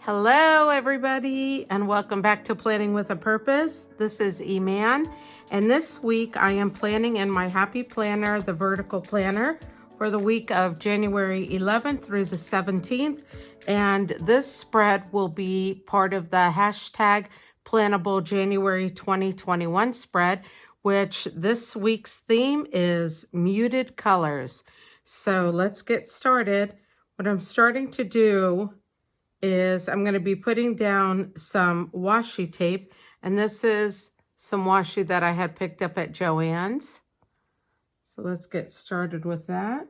Hello, everybody, and welcome back to Planning with a Purpose. This is Eman, and this week I am planning in my Happy Planner, the vertical planner, for the week of January 11th through the 17th. And this spread will be part of the hashtag Plannable January 2021 spread, which this week's theme is muted colors. So let's get started. What I'm starting to do is I'm going to be putting down some washi tape, and this is some washi that I had picked up at Joann's. So let's get started with that.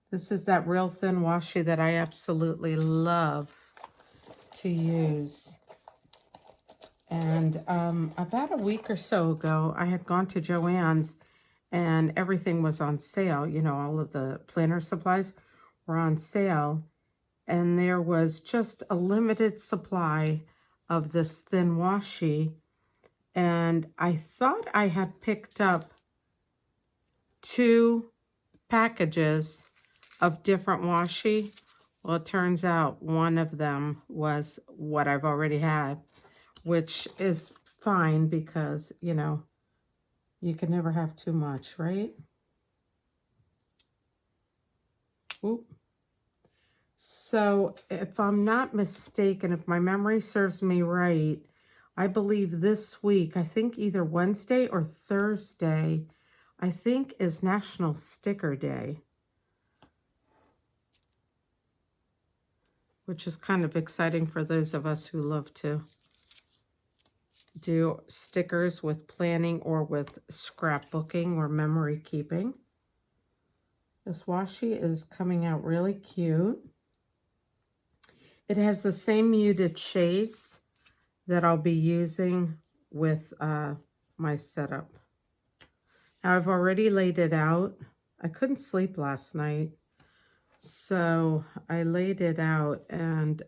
This is that real thin washi that I absolutely love to use. And about a week or so ago, I had gone to Joann's and everything was on sale. You know, all of the planner supplies were on sale. And there was just a limited supply of this thin washi. And I thought I had picked up 2 packages of different washi. Well, it turns out one of them was what I've already had, which is fine because, you know, you can never have too much, right? Oop. So if I'm not mistaken, if my memory serves me right, I believe this week, I think either Wednesday or Thursday, I think is National Sticker Day, which is kind of exciting for those of us who love to do stickers with planning or with scrapbooking or memory keeping. This washi is coming out really cute. It has the same muted shades that I'll be using with my setup. Now I've already laid it out. I couldn't sleep last night, so I laid it out, and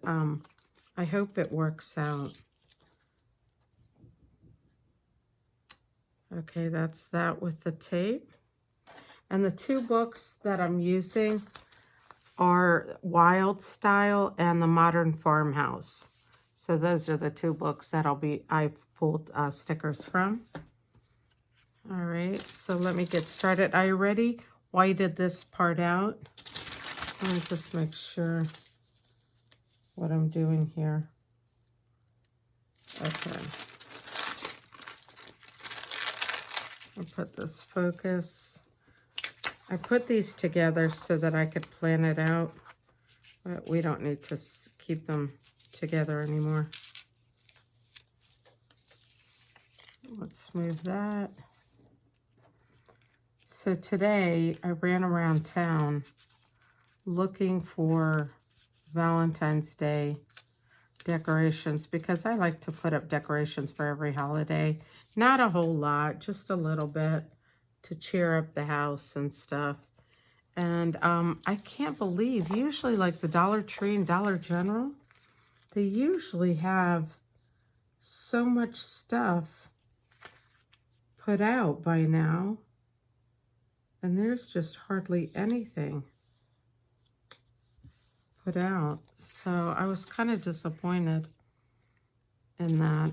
I hope it works out. Okay, that's that with the tape. And the 2 books that I'm using are Wild Style and The Modern Farmhouse. So those are the 2 books that I've pulled stickers from. All right, so let me get started. I already whited this part out. Let me just make sure what I'm doing here. Okay. I'll put this focus. I put these together so that I could plan it out, but we don't need to keep them together anymore. Let's move that. So today I ran around town looking for Valentine's Day decorations because I like to put up decorations for every holiday. Not a whole lot, just a little bit to cheer up the house and stuff. And I can't believe, usually like the Dollar Tree and Dollar General, they usually have so much stuff put out by now. And there's just hardly anything put out. So I was kind of disappointed in that.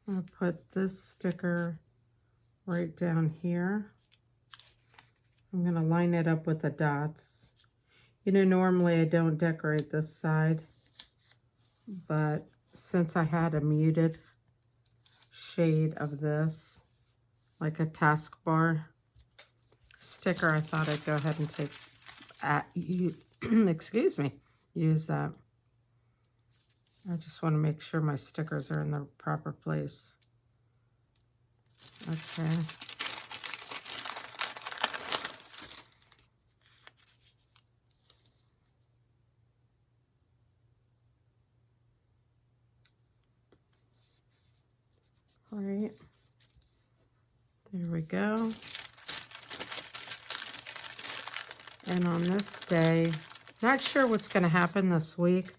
I'm going to put this sticker right down here. I'm going to line it up with the dots. You know, normally I don't decorate this side, but since I had a muted shade of this, like a taskbar sticker, I thought I'd go ahead and take, excuse me, use that. I just want to make sure my stickers are in the proper place. Okay. All right. There we go. And on this day, not sure what's going to happen this week,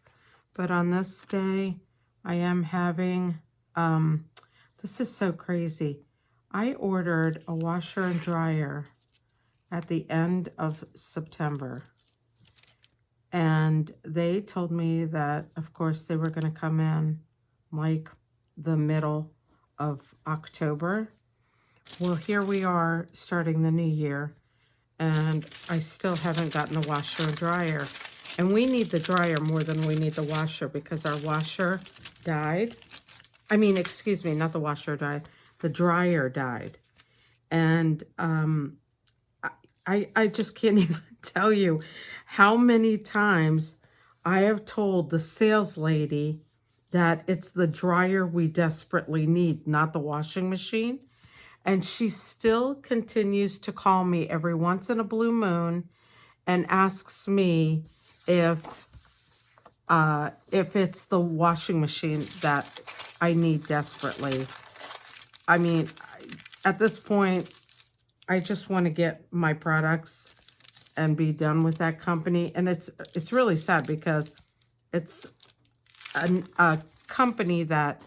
but on this day, I am having, this is so crazy. I ordered a washer and dryer at the end of September. And they told me that, of course, they were going to come in like the middle of October. Well, here we are starting the new year, and I still haven't gotten the washer and dryer. And we need the dryer more than we need the washer because our washer died. I mean, excuse me, not the washer died. The dryer died. And I just can't even tell you how many times I have told the sales lady that it's the dryer we desperately need, not the washing machine. And she still continues to call me every once in a blue moon and asks me if it's the washing machine that I need desperately. I mean, at this point, I just want to get my products and be done with that company. And it's really sad because it's a company that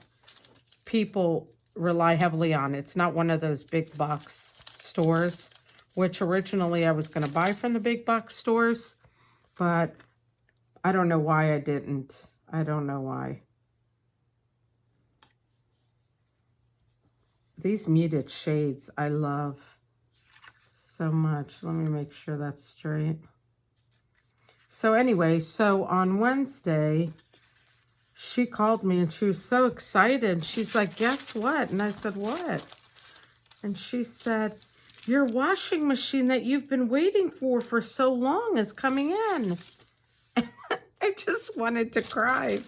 people rely heavily on. It's not one of those big box stores, which originally I was going to buy from the big box stores, but I don't know why I didn't. I don't know why. These muted shades I love so much. Let me make sure that's straight. So anyway, so on Wednesday, she called me and she was so excited. She's like, guess what? And I said, what? And she said, your washing machine that you've been waiting for so long is coming in. I just wanted to cry.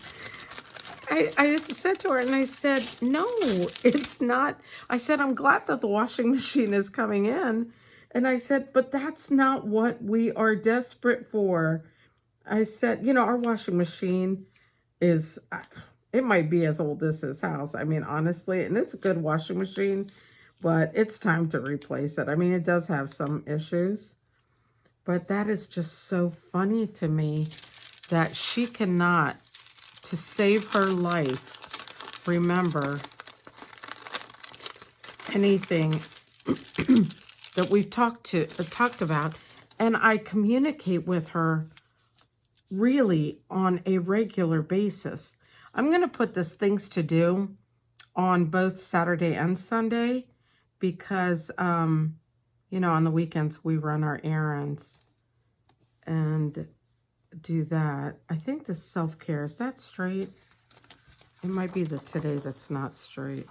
I said to her, and I said, no, it's not. I said, I'm glad that the washing machine is coming in. And I said, but that's not what we are desperate for. I said, you know, our washing machine is, it might be as old as this house. I mean, honestly, and it's a good washing machine, but it's time to replace it. I mean, it does have some issues, but that is just so funny to me that she cannot, to save her life, remember anything that we've talked about. And I communicate with her really on a regular basis. I'm going to put this things to do on both Saturday and Sunday because, you know, on the weekends we run our errands and do that. I think the self-care, is that straight? It might be the today that's not straight.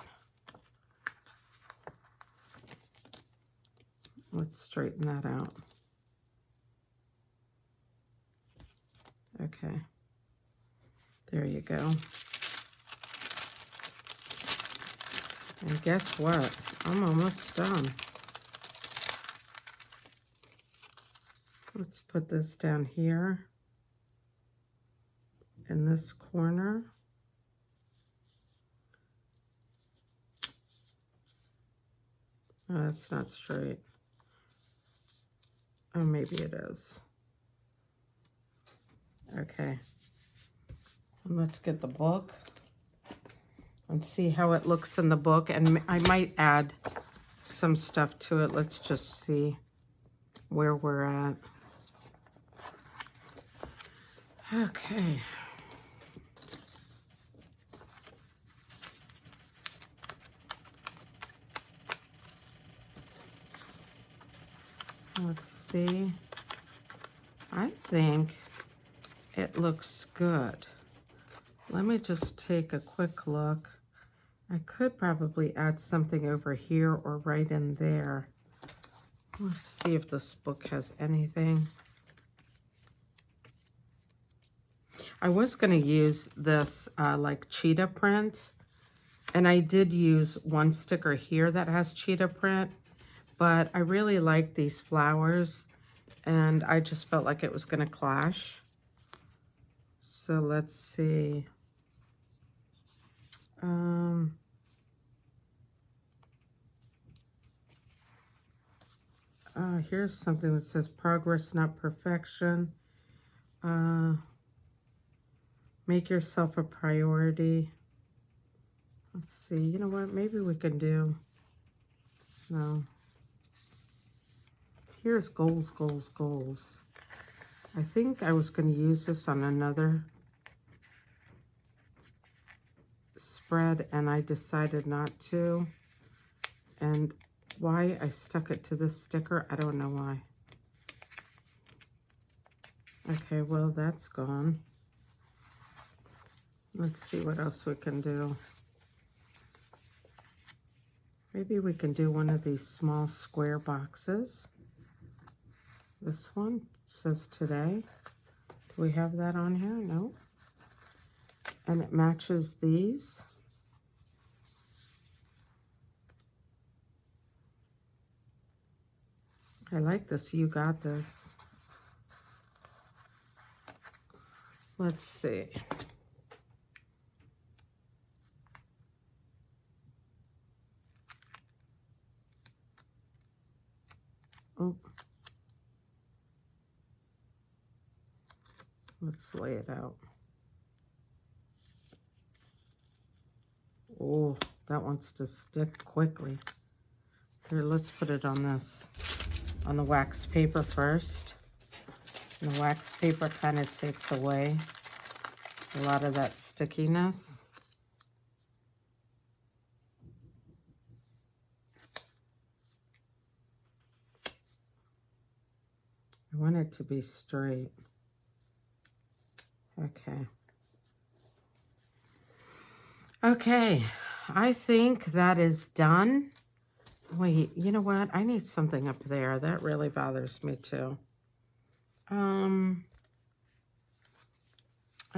Let's straighten that out. Okay. There you go. And guess what? I'm almost done. Let's put this down here in this corner. Oh, that's not straight. Oh, maybe it is. Okay. And let's get the book and see how it looks in the book. And I might add some stuff to it. Let's just see where we're at. Okay. Let's see. I think it looks good. Let me just take a quick look. I could probably add something over here or right in there. Let's see if this book has anything. I was going to use this like cheetah print, and I did use one sticker here that has cheetah print, but I really like these flowers, and I just felt like it was going to clash. So let's see. Here's something that says progress, not perfection. Make yourself a priority. Let's see. You know what? Maybe we can do No. Here's goals, goals, goals. I think I was going to use this on another spread, and I decided not to. And why I stuck it to this sticker, I don't know why. Okay, well, that's gone. Let's see what else we can do. Maybe we can do one of these small square boxes. This one says today. Do we have that on here? No. And it matches these. I like this. You got this. Let's see. Oh. Let's lay it out. Oh, that wants to stick quickly. Here, let's put it on this, on the wax paper first. And the wax paper kind of takes away a lot of that stickiness. I want it to be straight. Okay. Okay, I think that is done. Wait, you know what? I need something up there. That really bothers me too. I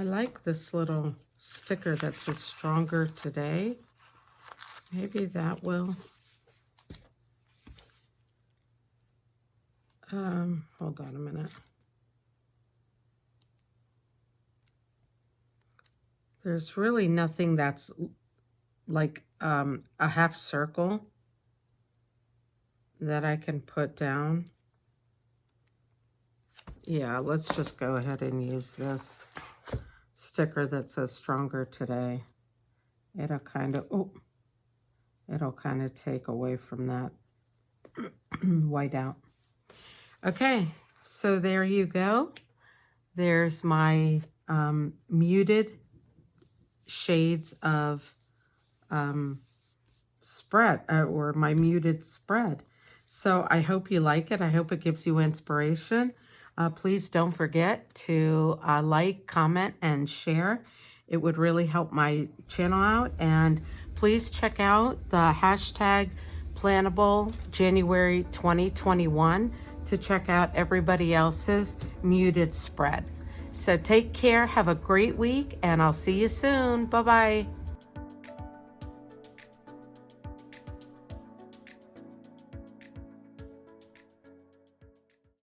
like this little sticker that says stronger today. Maybe that will. Hold on a minute. There's really nothing that's like a half circle that I can put down. Yeah, let's just go ahead and use this sticker that says stronger today. It'll kind of, it'll kind of take away from that white out. Okay, so there you go. There's my muted shades of spread, or my muted spread. So I hope you like it. I hope it gives you inspiration. Please don't forget to like, comment, and share. It would really help my channel out. And please check out the hashtag Plannable January 2021 to check out everybody else's muted spread. So take care, have a great week, and I'll see you soon. Bye-bye.